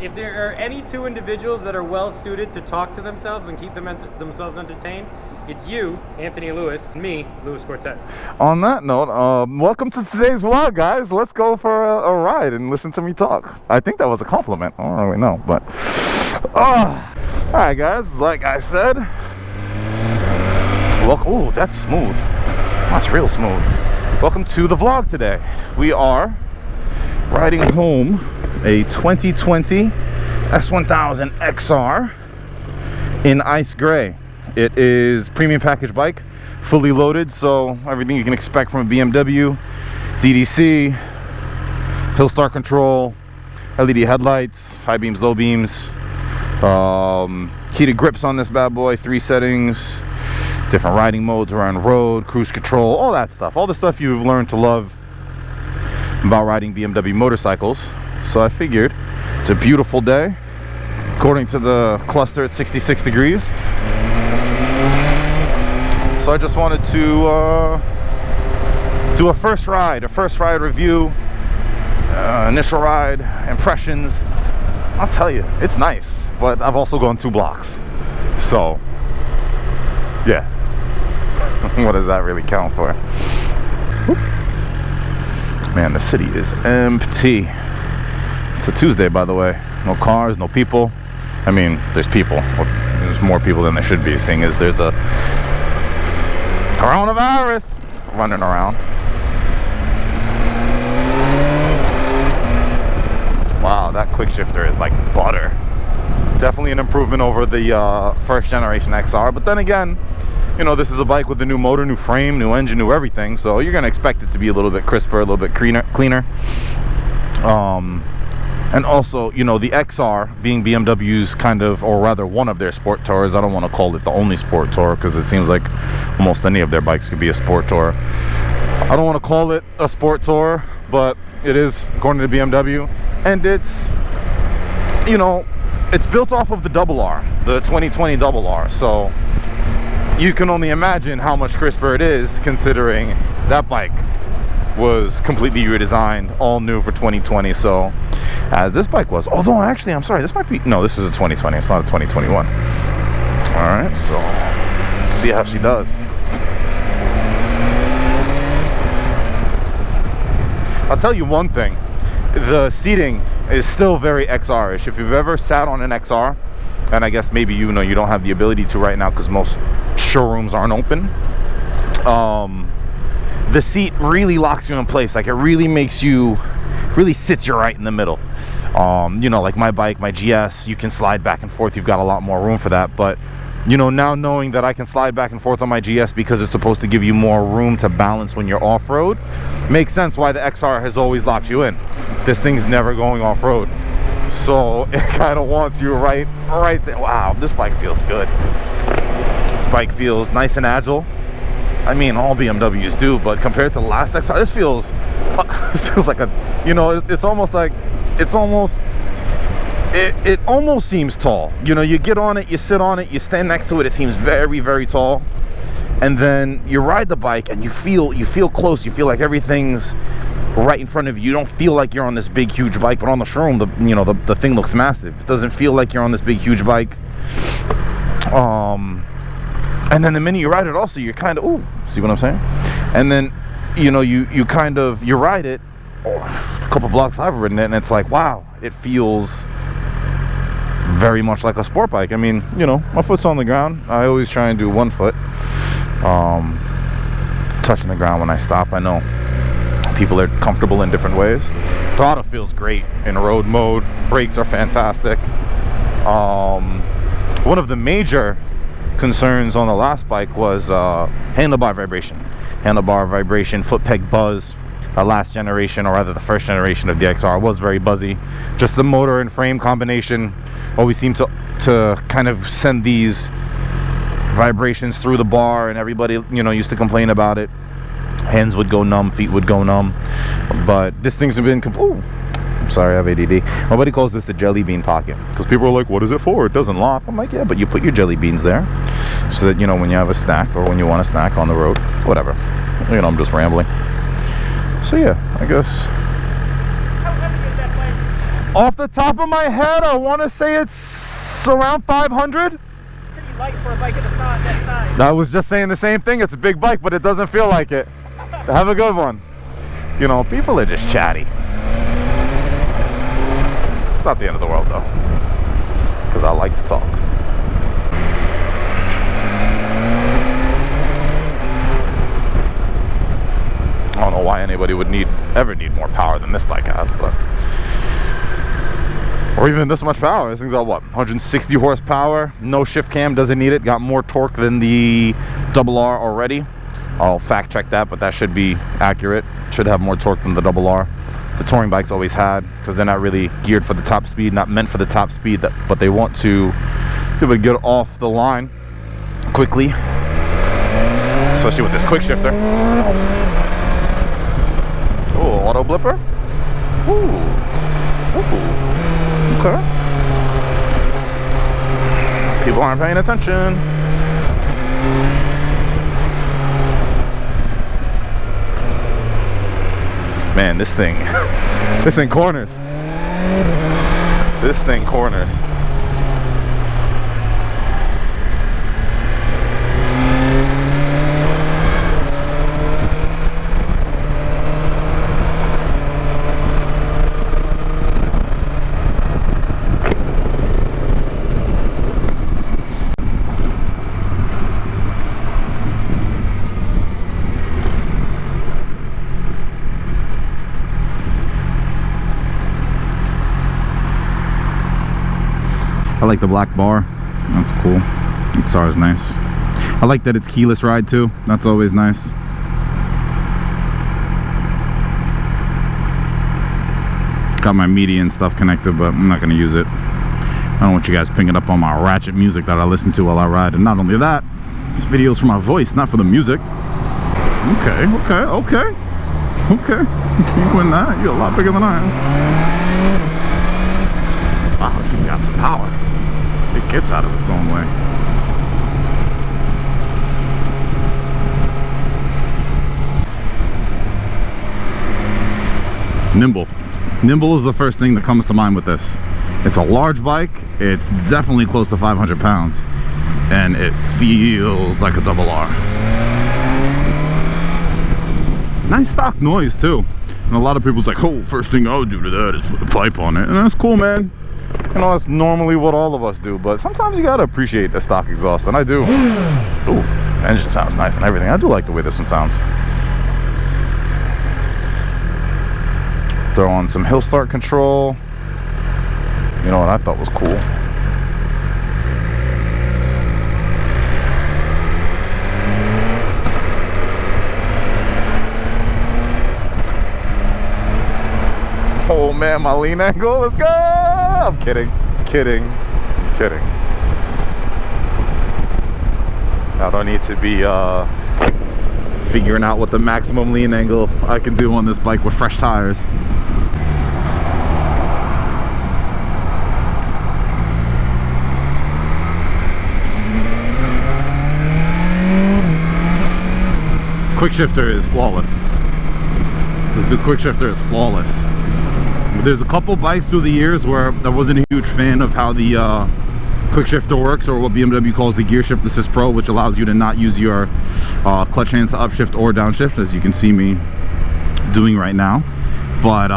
If there are any two individuals that are well suited to talk to themselves and keep themselves entertained, it's you, Anthony Lewis, and me, Luis Cortez. On that note, welcome to today's vlog, guys. Let's go for a ride and listen to me talk. I think that was a compliment. I don't really know, but alright guys, like I said, oh, that's smooth. That's real smooth. Welcome to the vlog today. We are riding home a 2020 S1000XR in ice gray. It is premium package bike, fully loaded, so everything you can expect from a BMW, DDC, hill start control, LED headlights, high beams, low beams, heated grips on this bad boy, 3 settings, different riding modes around road, cruise control, all that stuff, all the stuff you've learned to love about riding BMW motorcycles. So I figured it's a beautiful day. According to the cluster, it's 66 degrees. So I just wanted to do a first ride review, initial ride impressions. I'll tell you, it's nice, but I've also gone 2 blocks. So yeah, what does that really count for? Whoop. Man, the city is empty. It's a Tuesday, by the way. No cars, no people. I mean, there's people. There's more people than there should be, seeing as there's a coronavirus running around. Wow, that quick shifter is like butter. Definitely an improvement over the first generation XR. But then again, you know, this is a bike with a new motor, new frame, new engine, new everything, so you're gonna expect it to be a little bit crisper, a little bit cleaner. And also, you know, the XR being BMW's kind of, or rather one of their sport tours. I don't want to call it the only sport tour because it seems like almost any of their bikes could be a sport tour. I don't want to call it a sport tour, but it is, according to BMW, and it's, you know, it's built off of the RR, the 2020 RR, so you can only imagine how much crisper it is, considering that bike was completely redesigned, all new for 2020. So as this bike was, although actually, I'm sorry, this might be, no, this is a 2020, it's not a 2021. All right, so see how she does. I'll tell you one thing, the seating is still very XR-ish. If you've ever sat on an XR, and I guess maybe you know you don't have the ability to right now because most showrooms aren't open, the seat really locks you in place. Like, it really makes you, really sits you right in the middle. You know, like my bike, my GS, you can slide back and forth. You've got a lot more room for that. But, you know, now knowing that I can slide back and forth on my GS because it's supposed to give you more room to balance when you're off-road, makes sense why the XR has always locked you in. This thing's never going off-road. So it kind of wants you right there. Wow, this bike feels good. This bike feels nice and agile. I mean, all BMWs do, but compared to the last XR, this feels like a, you know, it's almost like, it almost seems tall. You know, you get on it, you sit on it, you stand next to it, it seems very, very tall. And then you ride the bike and you feel close, you feel like everything's right in front of you. You don't feel like you're on this big, huge bike, but on the showroom, the thing looks massive. It doesn't feel like you're on this big, huge bike. And then the minute you ride it also, you're kind of, ooh, see what I'm saying? And then, you know, you ride it, a couple blocks I've ridden it, and it's like, wow, it feels very much like a sport bike. I mean, you know, my foot's on the ground. I always try and do 1 foot, touching the ground when I stop. I know people are comfortable in different ways. Throttle feels great in road mode. Brakes are fantastic. One of the major concerns on the last bike was handlebar vibration, foot peg buzz. Last generation, or rather the first generation of the XR, was very buzzy. Just the motor and frame combination always seemed to kind of send these vibrations through the bar, and everybody, you know, used to complain about it. Hands would go numb, feet would go numb. But this thing's been ooh, I'm sorry, I have ADD. My buddy calls this the jelly bean pocket, because people are like, what is it for? It doesn't lock. I'm like, yeah, but you put your jelly beans there so that, you know, when you have a snack or when you want a snack on the road, whatever. You know, I'm just rambling. So yeah, I guess Off the top of my head, I want to say it's around 500. Pretty light for a bike of that size. I was just saying the same thing. It's a big bike, but it doesn't feel like it. Have a good one. You know, people are just chatty. It's not the end of the world, though, because I like to talk. I don't know why anybody would ever need more power than this bike has, but, or even this much power. This thing's got what, 160 horsepower, no shift cam, doesn't need it. Got more torque than the RR already. I'll fact check that, but that should be accurate. Should have more torque than the RR. The touring bikes always had, because they're not really geared for the top speed, not meant for the top speed, but they want to be able to get off the line quickly, especially with this quick shifter. Oh, auto blipper. Ooh. Ooh. Okay. People aren't paying attention. Man, this thing corners. This thing corners. I like the black bar. That's cool. XR is nice. I like that it's keyless ride too. That's always nice. Got my media and stuff connected, but I'm not going to use it. I don't want you guys picking up on my ratchet music that I listen to while I ride. And not only that, this video is for my voice, not for the music. Okay. You win that. You're a lot bigger than I am. Wow, this thing's got some power. It gets out of its own way. Nimble. Nimble is the first thing that comes to mind with this. It's a large bike. It's definitely close to 500 pounds. And it feels like a RR. Nice stock noise too. And a lot of people's like, oh, first thing I would do to that is put a pipe on it. And that's cool, man. You know, that's normally what all of us do, but sometimes you gotta appreciate the stock exhaust, and I do. Ooh, the engine sounds nice and everything. I do like the way this one sounds. Throw on some hill start control. You know what I thought was cool? Oh man, my lean angle, let's go! I'm kidding. I don't need to be figuring out what the maximum lean angle I can do on this bike with fresh tires. Quick shifter is flawless. The quick shifter is flawless. There's a couple bikes through the years where I wasn't a huge fan of how the quick shifter works, or what BMW calls the gear shift assist pro, which allows you to not use your clutch hand to upshift or downshift, as you can see me doing right now. But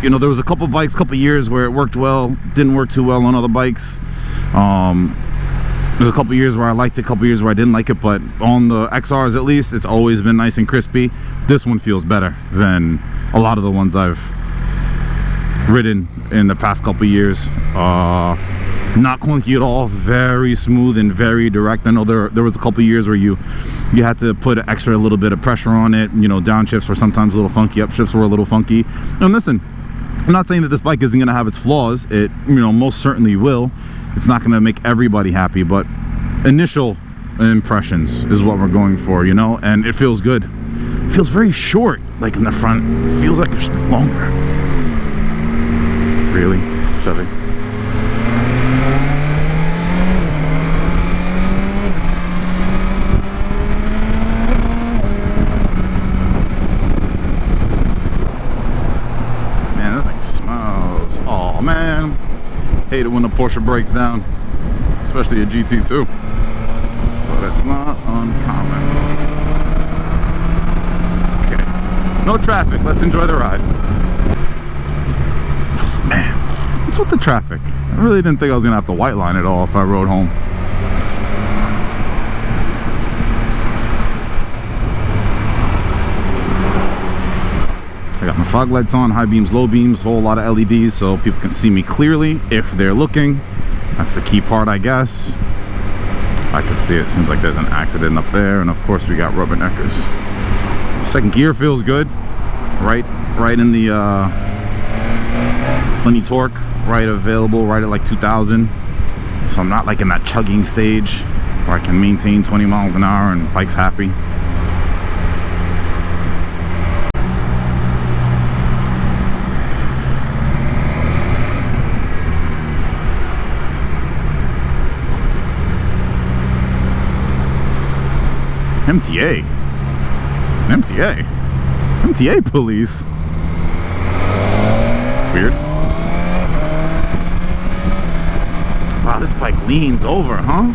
you know, there was a couple bikes, couple years where it worked well, didn't work too well on other bikes. There's a couple years where I liked it, a couple years where I didn't like it, but on the XRs at least, it's always been nice and crispy. This one feels better than a lot of the ones I've ridden in the past couple years. Not clunky at all, very smooth and very direct. I know there was a couple years where you had to put a little bit of pressure on it. You know, downshifts were sometimes a little funky, upshifts were a little funky. And listen, I'm not saying that this bike isn't going to have its flaws. It, you know, most certainly will. It's not going to make everybody happy, but initial impressions is what we're going for, you know, and it feels good. It feels very short, like in the front. It feels like it should be longer. Really? Chevy? Man, Hate it when a Porsche breaks down, especially a GT2. But it's not uncommon. Okay, no traffic. Let's enjoy the ride. Oh, man, what's with the traffic? I really didn't think I was gonna have to white line it all if I rode home. I got my fog lights on, high beams, low beams, whole lot of LEDs so people can see me clearly if they're looking. That's the key part, I guess. I can see it. Seems like there's an accident up there, and of course we got rubberneckers. Second gear feels good. Right in the plenty torque, right available, right at like 2,000. So I'm not like in that chugging stage where I can maintain 20 miles an hour and bike's happy. MTA? MTA? MTA police? It's weird. Wow, this bike leans over, huh?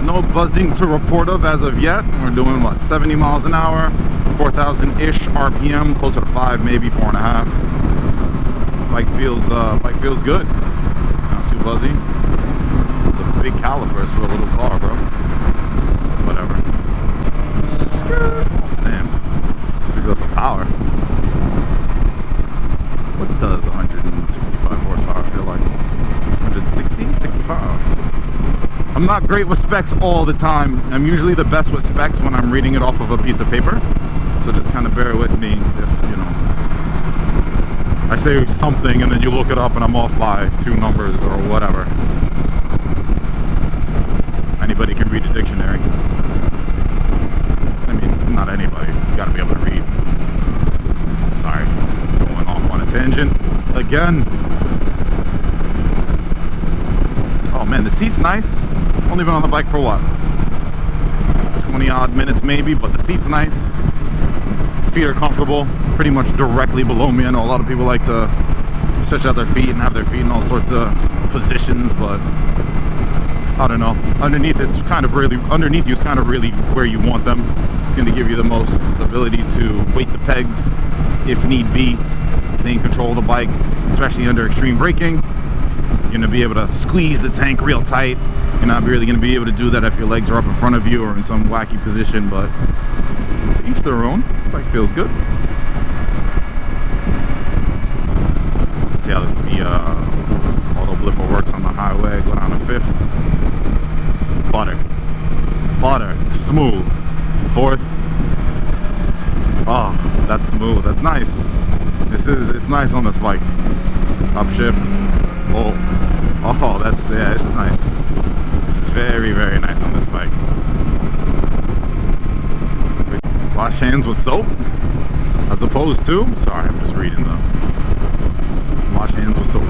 No buzzing to report of as of yet. We're doing what, 70 miles an hour? 4,000-ish RPM, closer to 5, maybe 4.5. Bike feels good. Not too buzzy. This is a big calipers for a little car, bro. Whatever. Oh, damn. This got some power. What does 165 horsepower feel like? 160? 65? I'm not great with specs all the time. I'm usually the best with specs when I'm reading it off of a piece of paper. So just kind of bear with me if, you know, I say something and then you look it up and I'm off by 2 numbers or whatever. Anybody can read a dictionary. I mean, not anybody. You gotta be able to read. Sorry, going off on a tangent again. Oh man, the seat's nice. Only been on the bike for what? 20 odd minutes maybe, but the seat's nice. Feet are comfortable, pretty much directly below me. I know a lot of people like to stretch out their feet and have their feet in all sorts of positions, but I don't know. Underneath you is kind of really where you want them. It's going to give you the most ability to weight the pegs if need be, stay in control of the bike, especially under extreme braking. You're going to be able to squeeze the tank real tight. You're not really going to be able to do that if your legs are up in front of you or in some wacky position, but to each their own. Bike feels good. Let's see how the auto blipper works on the highway. Go down to 5th. Butter, smooth. 4th. Oh, that's smooth. That's nice. It's nice on this bike. Upshift. Oh, this is nice. This is very, very nice on this bike. Wash hands with soap, as opposed to, sorry, I'm just reading the wash hands with soap.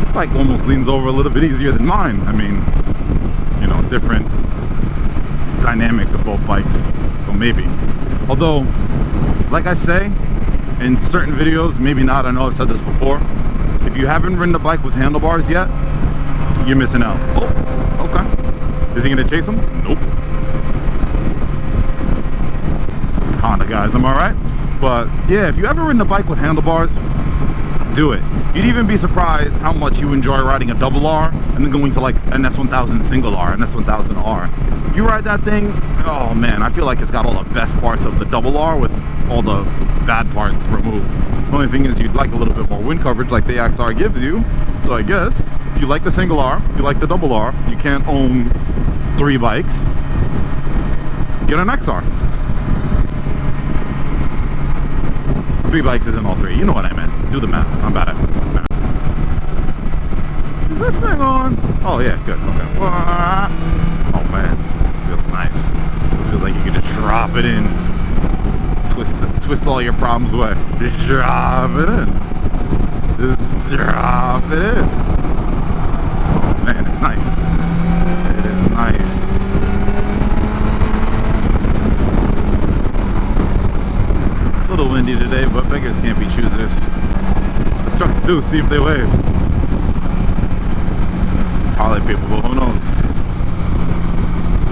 This bike almost leans over a little bit easier than mine. I mean, you know, different dynamics of both bikes, so maybe. Although, like I say, in certain videos, maybe not, I know I've said this before, if you haven't ridden a bike with handlebars yet, you're missing out. Oh, okay. Is he gonna chase him? Nope. Honda guys, am I right? But yeah, if you haven't ridden a bike with handlebars, do it. You'd even be surprised how much you enjoy riding a double R and then going to like an S1000 single R, an S1000R. You ride that thing, oh man, I feel like it's got all the best parts of the double R with all the bad parts removed. The only thing is you'd like a little bit more wind coverage like the XR gives you. So I guess if you like the single R, you like the double R, you can't own 3 bikes, get an XR. 3 bikes isn't all 3, you know what I meant. Do the math, I'm bad at math. Is this thing on? Oh yeah, good, okay. Oh man, this feels nice. This feels like you can just drop it in. Twist all your problems away. Just drop it in. Just drop it in. Oh man, it's nice. It is nice. A little windy today, but beggars can't be choosers. Let's truck through, see if they wave. Probably people, but who knows?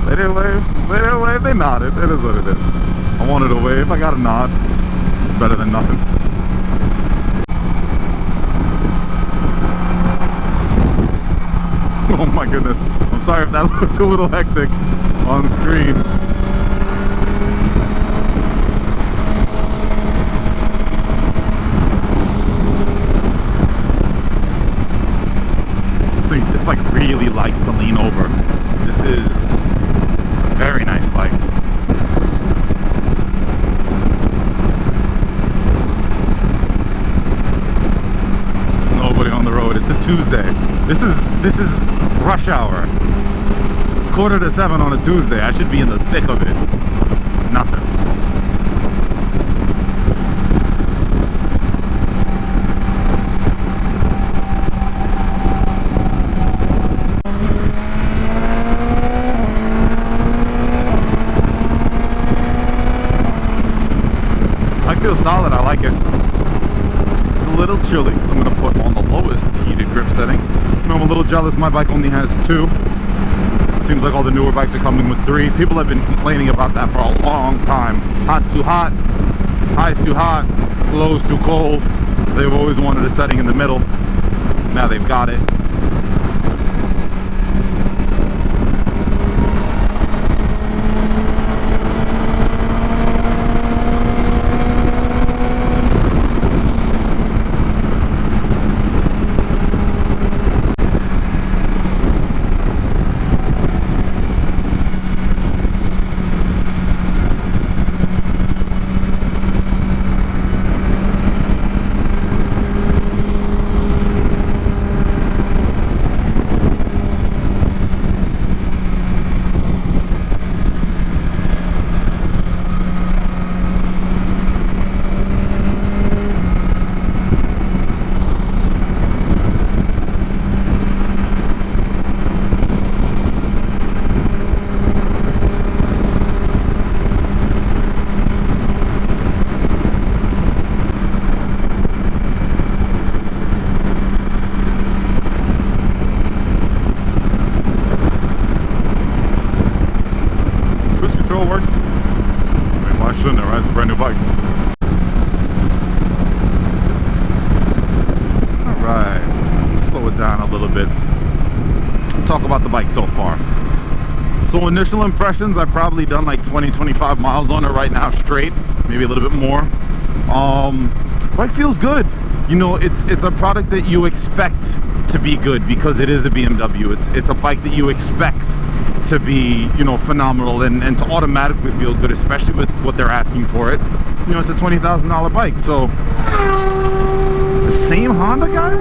They didn't wave. They didn't wave. They nodded. It is what it is. I wanted to wave. I got a nod. It's better than nothing. Oh my goodness. I'm sorry if that looked a little hectic on screen. This bike really likes to lean over. This is a very nice bike. There's nobody on the road. It's a Tuesday. This is rush hour. It's 6:45 on a Tuesday. I should be in the thick of it. Nothing. Feels solid. I like it. It's a little chilly, so I'm going to put on the lowest heated grip setting. You know, I'm a little jealous my bike only has 2. Seems like all the newer bikes are coming with 3. People have been complaining about that for a long time. Hot's too hot, high's too hot, low's too cold. They've always wanted a setting in the middle. Now they've got it. It's a brand new bike. Alright, slow it down a little bit. Talk about the bike so far. So initial impressions, I've probably done like 20-25 miles on it right now straight, maybe a little bit more. Bike feels good. You know, it's a product that you expect to be good because it is a BMW. It's a bike that you expect to be, you know, phenomenal and to automatically feel good, especially with what they're asking for it. You know, it's a $20,000 bike, so the same Honda guy.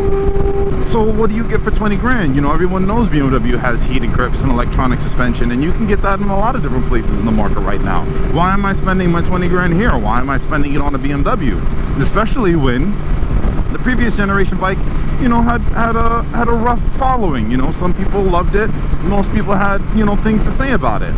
So what do you get for 20 grand? You know, everyone knows BMW has heated grips and electronic suspension, and you can get that in a lot of different places in the market right now. Why am I spending my 20 grand here? Why am I spending it on a BMW? Especially when the previous generation bike, you know, had a rough following. You know, some people loved it, most people had, you know, things to say about it.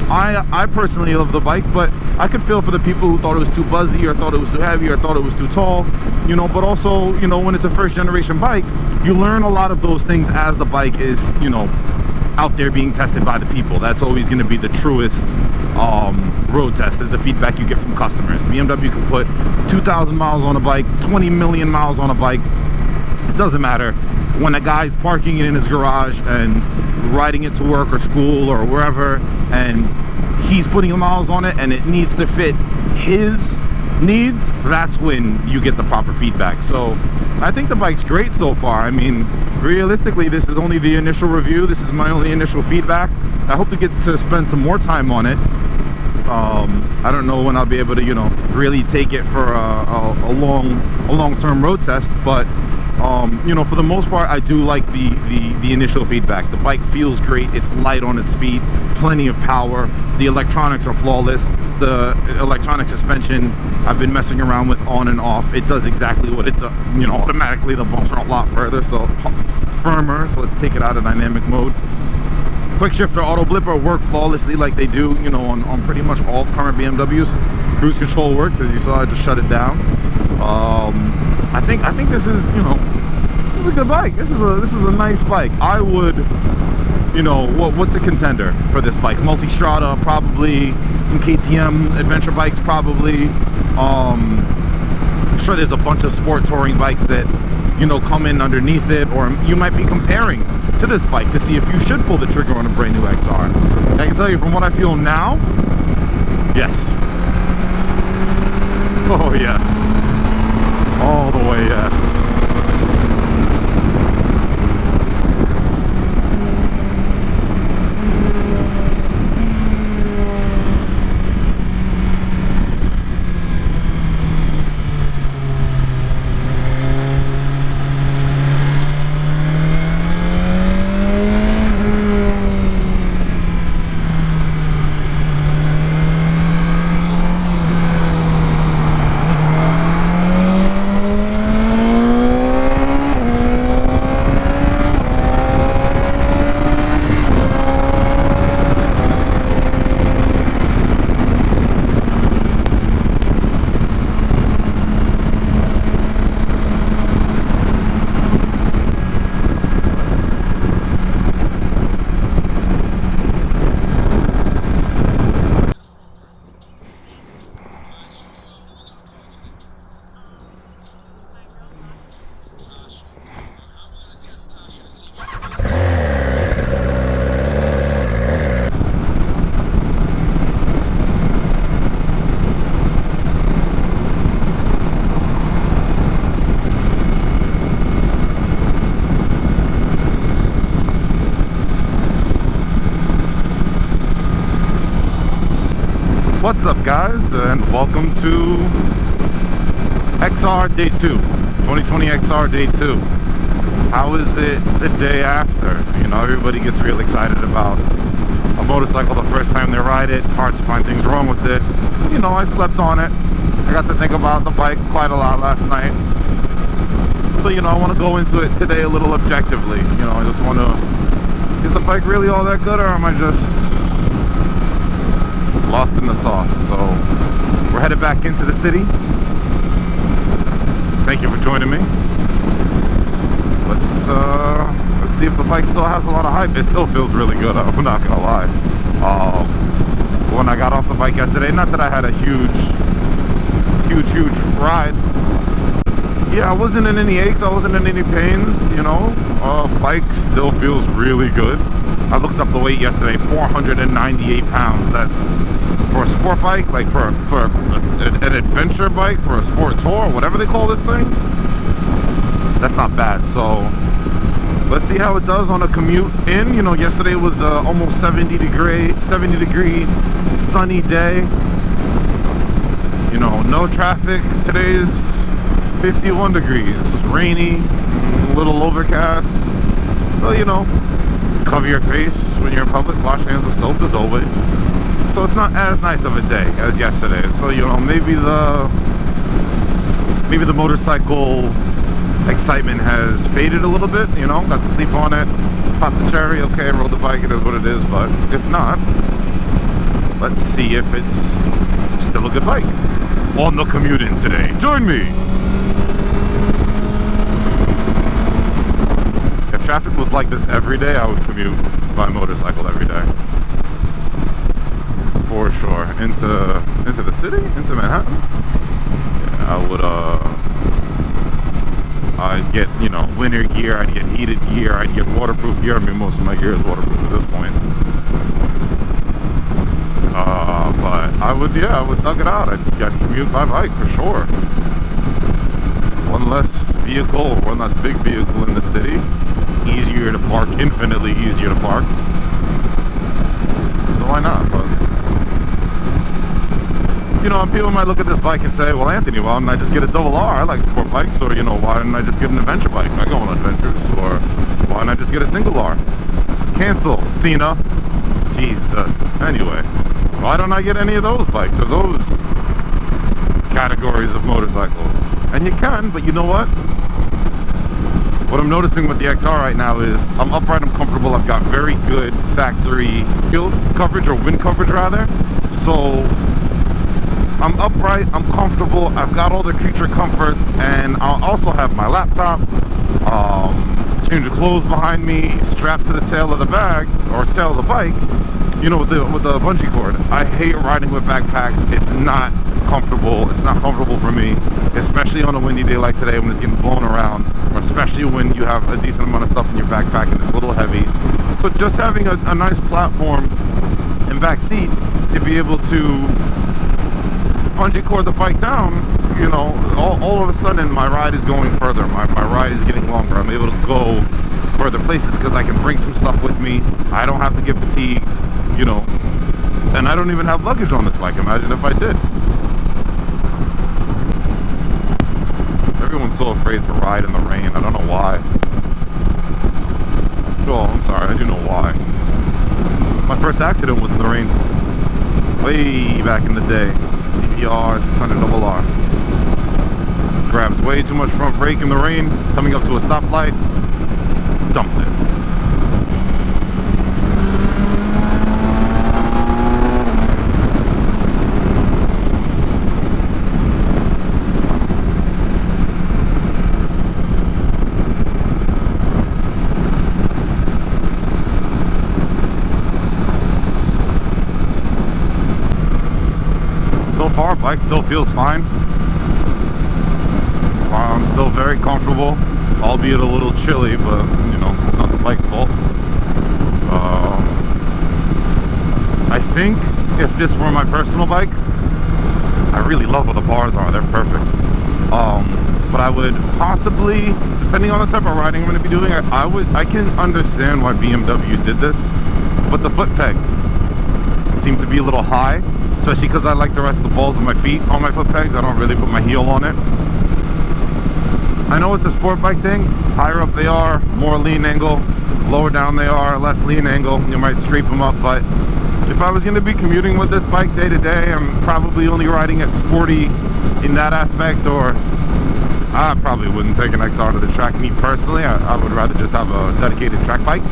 I personally love the bike, but I could feel for the people who thought it was too buzzy, or thought it was too heavy, or thought it was too tall, you know. But also, you know, when it's a first generation bike, you learn a lot of those things as the bike is, you know, out there being tested by the people. That's always going to be the truest road test, is the feedback you get from customers. BMW can put 2,000 miles on a bike, 20 million miles on a bike. It doesn't matter. When a guy's parking it in his garage and riding it to work or school or wherever, and he's putting the miles on it and it needs to fit his needs, that's when you get the proper feedback. So I think the bike's great so far. I mean, realistically, this is only the initial review. This is my only initial feedback. I hope to get to spend some more time on it. I don't know when I'll be able to, you know, really take it for a long-term road test, but you know, for the most part, I do like the initial feedback. The bike feels great. It's light on its feet, plenty of power. The electronics are flawless. the electronic suspension I've been messing around with on and off. It does exactly what it does, you know, automatically. The bumps are a lot further, so firmer. So let's take it out of dynamic mode. Quick shifter, auto blipper work flawlessly like they do, you know, on pretty much all current BMWs. Cruise control works, as you saw. I just shut it down. I think this is, you know, this is a good bike. This is a nice bike. I would, you know, what's a contender for this bike? Multistrada, probably. Some KTM adventure bikes, probably. I'm sure there's a bunch of sport touring bikes that, you know, come in underneath it, or you might be comparing to this bike to see if you should pull the trigger on a brand new XR. And I can tell you from what I feel now, yes. Oh yes. All the way yes. What's up, guys, and welcome to XR Day 2, 2020 XR Day 2. How is it the day after? You know, everybody gets real excited about a motorcycle the first time they ride it. It's hard to find things wrong with it. You know, I slept on it. I got to think about the bike quite a lot last night. So, you know, I want to go into it today a little objectively. You know, I just want to, is the bike really all that good, or am I just lost in the sauce? So we're headed back into the city. Thank you for joining me. Let's see if the bike still has a lot of hype. It still feels really good, I'm not gonna lie. When I got off the bike yesterday, not that I had a huge ride. Yeah, I wasn't in any aches, I wasn't in any pains, you know. Bike still feels really good. I looked up the weight yesterday, 498 pounds. That's for a sport bike, like for an adventure bike, for a sport tour, whatever they call this thing. That's not bad. So let's see how it does on a commute in. You know, yesterday was almost 70 degree sunny day. You know, no traffic. Today's 51 degrees, rainy, a little overcast. So, you know, cover your face when you're in public, wash hands with soap as always. So it's not as nice of a day as yesterday. So, you know, maybe the motorcycle excitement has faded a little bit. You know, got to sleep on it, pop the cherry, okay, rode the bike, it is what it is. But if not, let's see if it's still a good bike on the Commuting today. Join me. If traffic was like this every day, I would commute by motorcycle every day. For sure. Into the city? Into Manhattan? Yeah, I would, I'd get, you know, winter gear, I'd get heated gear, I'd get waterproof gear. I mean, most of my gear is waterproof at this point. But I would thug it out. I'd commute by bike for sure. One less vehicle, one less big vehicle in the city. Easier to park, infinitely easier to park. So why not? But, you know, people might look at this bike and say, well, Anthony, why didn't I just get a double R? I like sport bikes. Or, you know, why didn't I just get an adventure bike? I go on adventures. Or why didn't I just get a single R? Cancel, Cena. Jesus. Anyway, Why don't I get any of those bikes or those categories of motorcycles? And you can, but you know what? What I'm noticing with the XR right now is I'm upright, I'm comfortable, I've got very good factory field coverage, or wind coverage rather. So I'm upright, I'm comfortable, I've got all the creature comforts, and I'll also have my laptop, change of clothes behind me, strapped to the tail of the bag, or tail of the bike, you know, with the bungee cord. I hate riding with backpacks. It's not comfortable. It's not comfortable for me, especially on a windy day like today when it's getting blown around, or especially when you have a decent amount of stuff in your backpack and it's a little heavy. So just having a nice platform and back seat to be able to bungee cord the bike down, you know, all of a sudden my ride is going further. My ride is getting longer. I'm able to go further places because I can bring some stuff with me. I don't have to get fatigued, you know, and I don't even have luggage on this bike. Imagine if I did. Everyone's so afraid to ride in the rain. I don't know why. Oh, I'm sorry, I do know why. My first accident was in the rain. Way back in the day. CBR 600RR. Grabbed way too much front brake in the rain, coming up to a stoplight, dumped it. So far, bike still feels fine. I'm still very comfortable, albeit a little chilly, but you know, it's not the bike's fault. I think if this were my personal bike, I really love what the bars are. They're perfect. But I would possibly, depending on the type of riding I'm going to be doing, I can understand why BMW did this, but the foot pegs seem to be a little high, especially because I like to rest the balls of my feet on my foot pegs. I don't really put my heel on it. I know it's a sport bike thing. Higher up they are, more lean angle. Lower down they are, less lean angle. You might scrape them up, but if I was going to be commuting with this bike day to day, I'm probably only riding it sporty in that aspect, or I probably wouldn't take an XR to the track. Me personally, I would rather just have a dedicated track bike.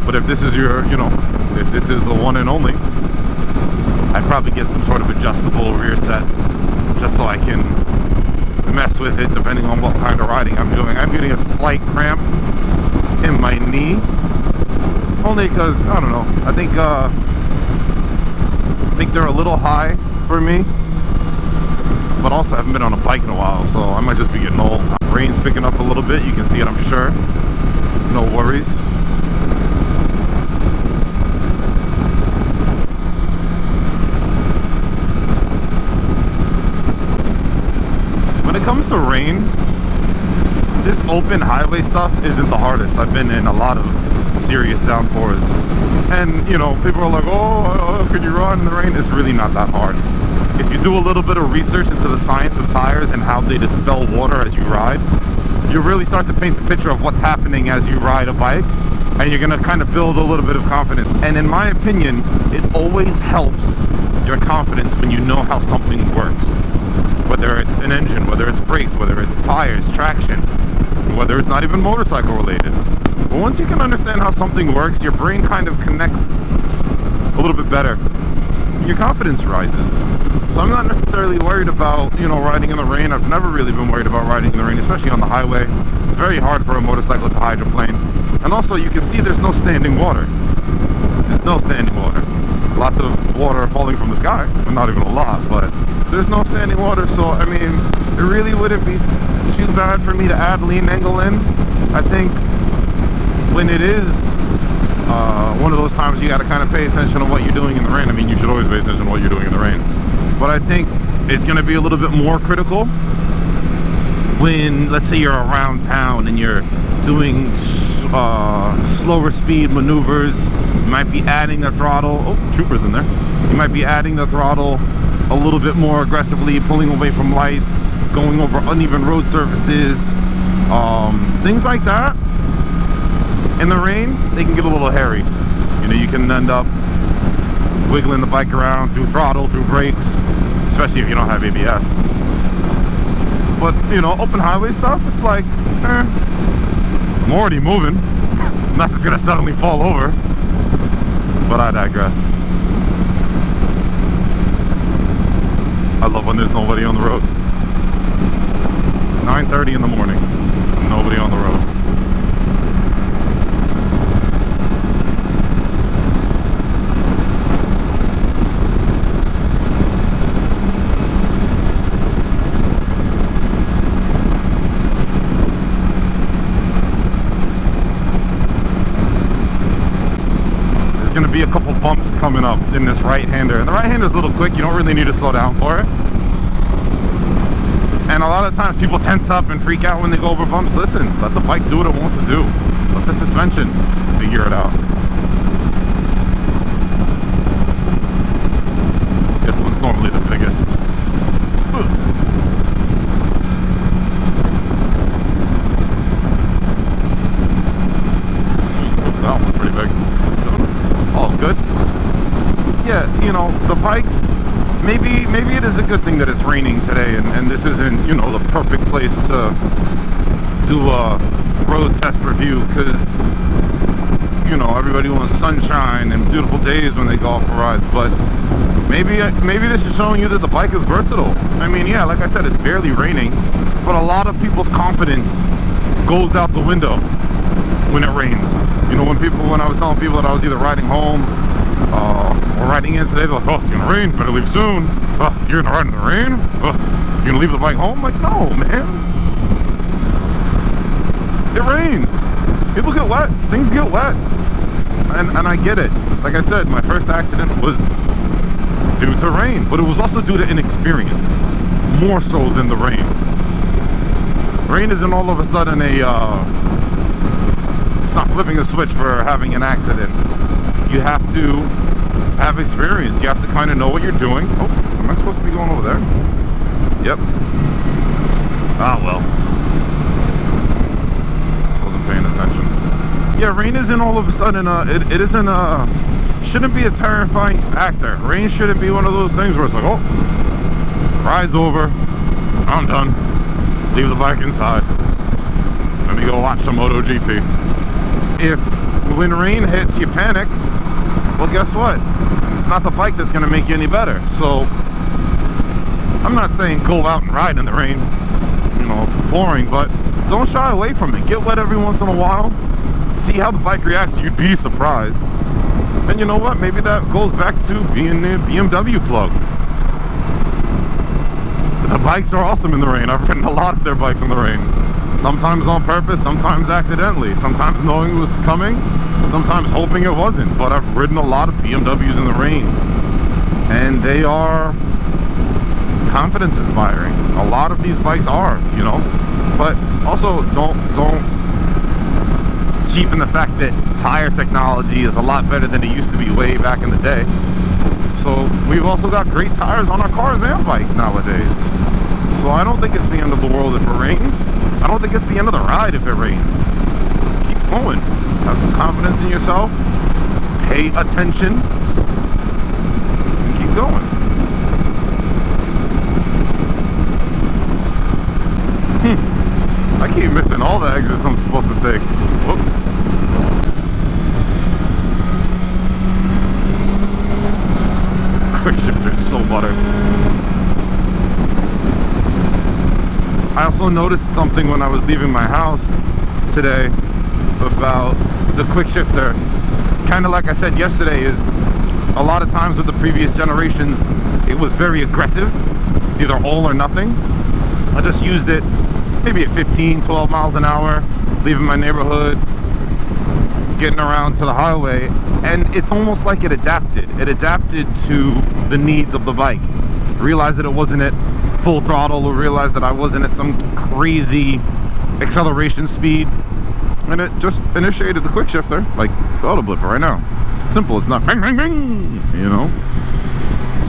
But if this is your, you know, if this is the one and only, I'd probably get some sort of adjustable rear sets just so I can mess with it depending on what kind of riding I'm doing. I'm getting a slight cramp in my knee, only because, I don't know, I think they're a little high for me, but also I haven't been on a bike in a while, so I might just be getting old. Rain's picking up a little bit, you can see it, I'm sure. No worries. When it comes to rain, this open highway stuff isn't the hardest. I've been in a lot of serious downpours, and you know, people are like, oh, can you ride in the rain? It's really not that hard. If you do a little bit of research into the science of tires and how they dispel water as you ride, you really start to paint a picture of what's happening as you ride a bike, and you're gonna kind of build a little bit of confidence. And in my opinion, it always helps your confidence when you know how something works. Whether it's an engine, whether it's brakes, whether it's tires, traction, whether it's not even motorcycle related. But once you can understand how something works, your brain kind of connects a little bit better. Your confidence rises. So I'm not necessarily worried about, you know, riding in the rain. I've never really been worried about riding in the rain, especially on the highway. It's very hard for a motorcycle to hydroplane. And also, you can see there's no standing water. There's no standing water. Lots of water falling from the sky, but not even a lot, but there's no standing water, so I mean, it really wouldn't be too bad for me to add lean angle in. I think when it is one of those times you got to kind of pay attention to what you're doing in the rain. I mean, you should always pay attention to what you're doing in the rain, but I think it's going to be a little bit more critical when, let's say, you're around town and you're doing slower speed maneuvers. You might be adding the throttle. Oh, troopers in there. You might be adding the throttle a little bit more aggressively, pulling away from lights, going over uneven road surfaces, things like that. In the rain, they can get a little hairy. You know, you can end up wiggling the bike around through throttle, through brakes, especially if you don't have ABS. But, you know, open highway stuff, it's like, I'm already moving. I'm not just gonna suddenly fall over. But I digress. I love when there's nobody on the road. 9:30 in the morning, nobody on the road. Going to be a couple bumps coming up in this right-hander, and the right-hander is a little quick. You don't really need to slow down for it, and a lot of times people tense up and freak out when they go over bumps. Listen, let the bike do what it wants to do. Let the suspension figure it out. This one's normally the biggest. That one's pretty big. All good. Yeah, you know, the bikes, maybe it is a good thing that it's raining today, and this isn't, you know, the perfect place to do a road test review, because, you know, everybody wants sunshine and beautiful days when they go off for rides. But maybe this is showing you that the bike is versatile. I mean, yeah, like I said, it's barely raining, but a lot of people's confidence goes out the window when it rains. You know, when I was telling people that I was either riding home or riding in today, they're like, oh, it's gonna rain, better leave soon. You're gonna ride in the rain? You're gonna leave the bike home? I'm like, no, man. It rains. People get wet. Things get wet. And I get it. Like I said, my first accident was due to rain, but it was also due to inexperience, more so than the rain. Rain isn't all of a sudden it's not flipping a switch for having an accident. You have to have experience. You have to kind of know what you're doing. Oh, am I supposed to be going over there? Yep. Ah, well. Wasn't paying attention. Yeah, rain isn't all of a sudden, it isn't shouldn't be a terrifying factor. Rain shouldn't be one of those things where it's like, oh, ride's over, I'm done. Leave the bike inside. Let me go watch some MotoGP. If when rain hits you panic, well, guess what? It's not the bike that's going to make you any better. So I'm not saying go out and ride in the rain, you know, it's boring, but don't shy away from it. Get wet every once in a while, see how the bike reacts. You'd be surprised. And you know what, maybe that goes back to being the BMW plug. The bikes are awesome in the rain. I've ridden a lot of their bikes in the rain. Sometimes on purpose, sometimes accidentally, sometimes knowing it was coming, sometimes hoping it wasn't. But I've ridden a lot of BMWs in the rain, and they are confidence inspiring. A lot of these bikes are, you know. But also don't cheapen the fact that tire technology is a lot better than it used to be way back in the day. So we've also got great tires on our cars and bikes nowadays. So I don't think it's the end of the world if it rains. I don't think it's the end of the ride if it rains. Keep going. Have some confidence in yourself. Pay attention. And keep going. I keep missing all the exits I'm supposed to take. Whoops. Quick shifter's so buttered. I also noticed something when I was leaving my house today about the quick shifter. Kind of like I said yesterday, is a lot of times with the previous generations, it was very aggressive. It's either all or nothing. I just used it maybe at 15, 12 miles an hour, leaving my neighborhood, getting around to the highway, and it's almost like it adapted. It adapted to the needs of the bike. Realized that it wasn't at full throttle, or realized that I wasn't at some crazy acceleration speed, and it just initiated the quick shifter, like the auto blipper right now. Simple. It's not bang bang bang, you know.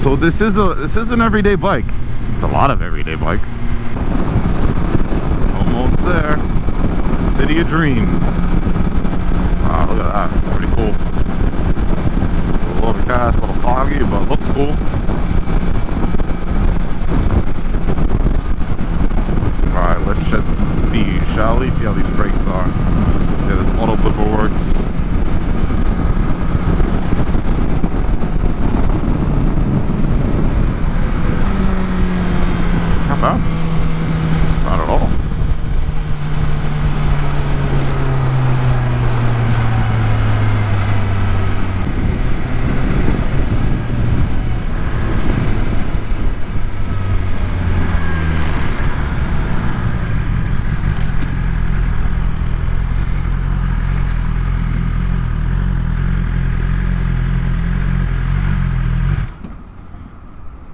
So this is an everyday bike. It's a lot of everyday bike. Almost there. City of Dreams. Wow, look at that. It's pretty cool. A little overcast, a little foggy, but looks cool. Alright, let's shed some speed, shall we? See how these brakes are. Yeah, this auto blipper works. Not bad. Not at all.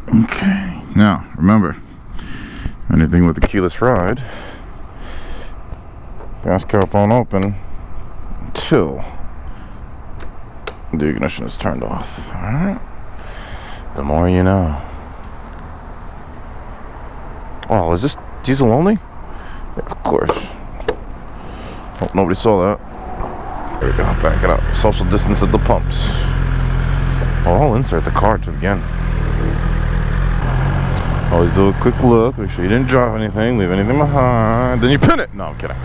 Okay, now remember, anything with a keyless ride, gas cap won't open until the ignition is turned off. Alright, the more you know. Oh, is this diesel only? Yeah, of course. Oh, nobody saw that. There we go, back it up. Social distance at the pumps. Oh, I'll insert the card to again. Always do a quick look, make sure you didn't drop anything, leave anything behind, then you pin it! No, I'm kidding.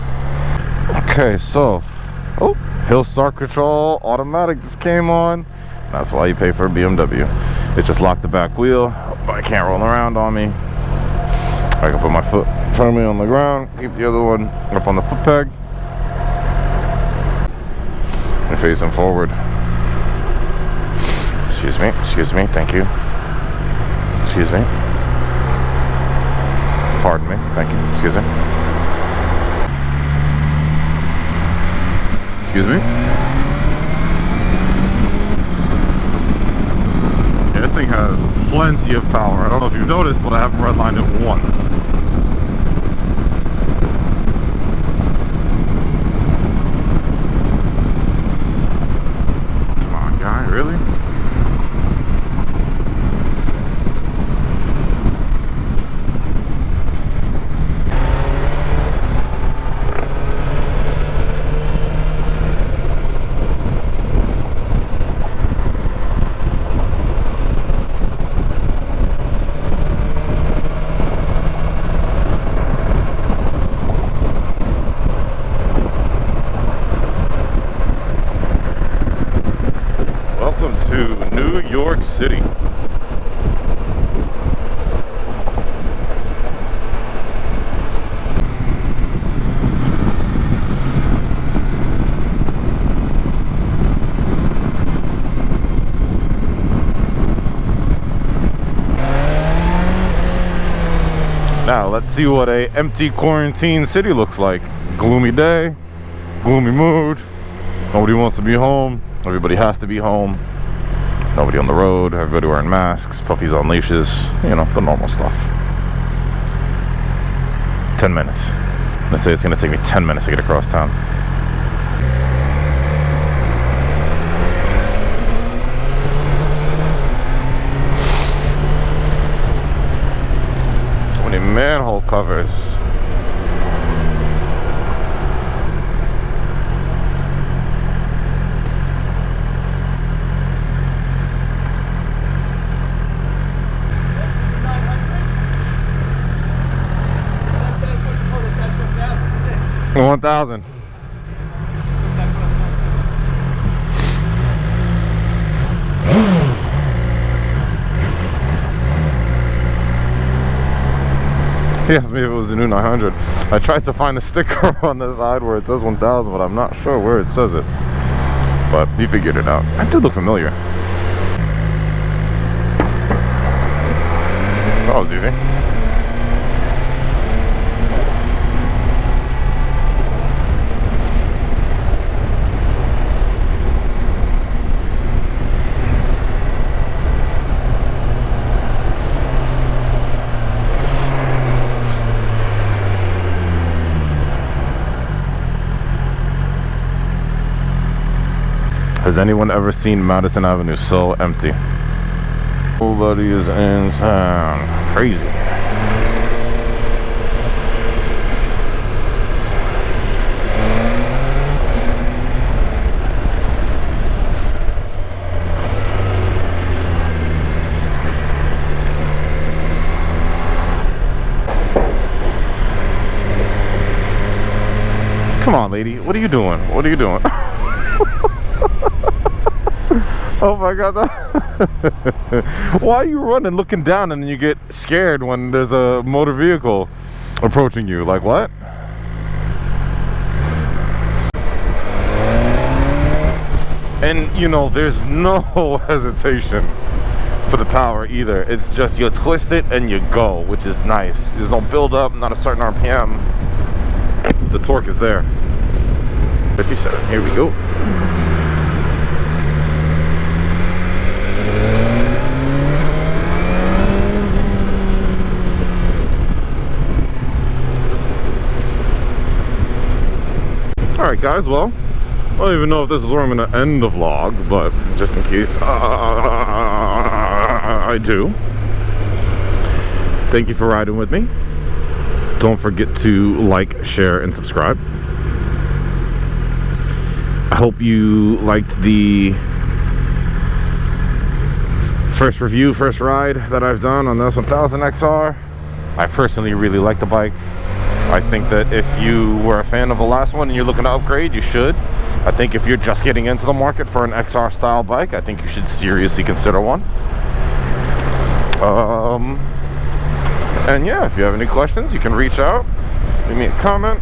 Okay, so, oh, hill start control, automatic just came on. That's why you pay for a BMW. It just locked the back wheel, but I can't roll around on me. I can put my foot firmly on the ground, keep the other one up on the foot peg, and facing forward. Excuse me, thank you. Excuse me. Pardon me, thank you, excuse me. Excuse me? Yeah, this thing has plenty of power. I don't know if you've noticed, but I haven't redlined it once. Come on, guy, really? Welcome to New York City. Now let's see what a empty quarantine city looks like. Gloomy day, gloomy mood, nobody wants to be home. Everybody has to be home. Nobody on the road. Everybody wearing masks. Puppies on leashes. You know, the normal stuff. 10 minutes. Let's say it's going to take me 10 minutes to get across town. So many manhole covers. $1,000. He asked me if it was the new 900. I tried to find the sticker on the side where it says 1000, but I'm not sure where it says it. But he figured it out. That did look familiar. That was easy. Has anyone ever seen Madison Avenue so empty? Nobody is in town. Crazy. Come on, lady. What are you doing? What are you doing? Oh my god. Why are you running looking down and then you get scared when there's a motor vehicle approaching you? Like what? And you know, there's no hesitation for the power either. It's just you twist it and you go, which is nice. There's no build up, not a certain RPM. The torque is there. 57, here we go. Alright guys, well, I don't even know if this is where I'm going to end the vlog, but just in case I do. Thank you for riding with me. Don't forget to like, share, and subscribe. I hope you liked the first review, first ride that I've done on the S1000XR. I personally really like the bike. I think that if you were a fan of the last one and you're looking to upgrade, you should. I think if you're just getting into the market for an XR style bike, I think you should seriously consider one. And yeah, if you have any questions, you can reach out, leave me a comment.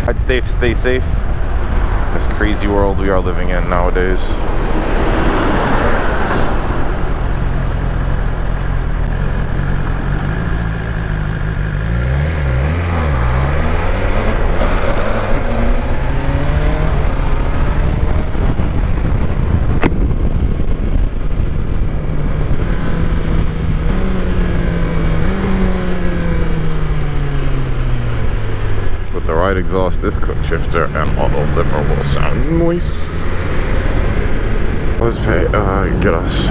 I'd stay safe. This crazy world we are living in nowadays. Right exhaust, this quick shifter and auto limmer will sound nice. Let's pay, get us.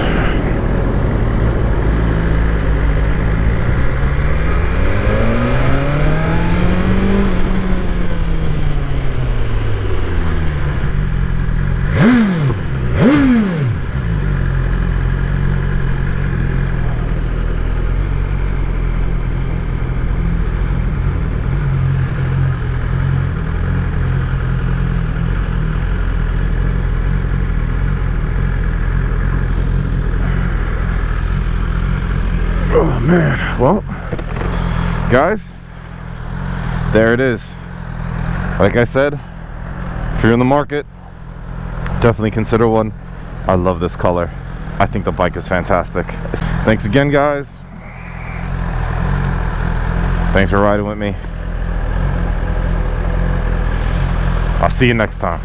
Oh man, well guys, there it is. Like I said, if you're in the market, definitely consider one. I love this color. I think the bike is fantastic. Thanks again guys. Thanks for riding with me. I'll see you next time.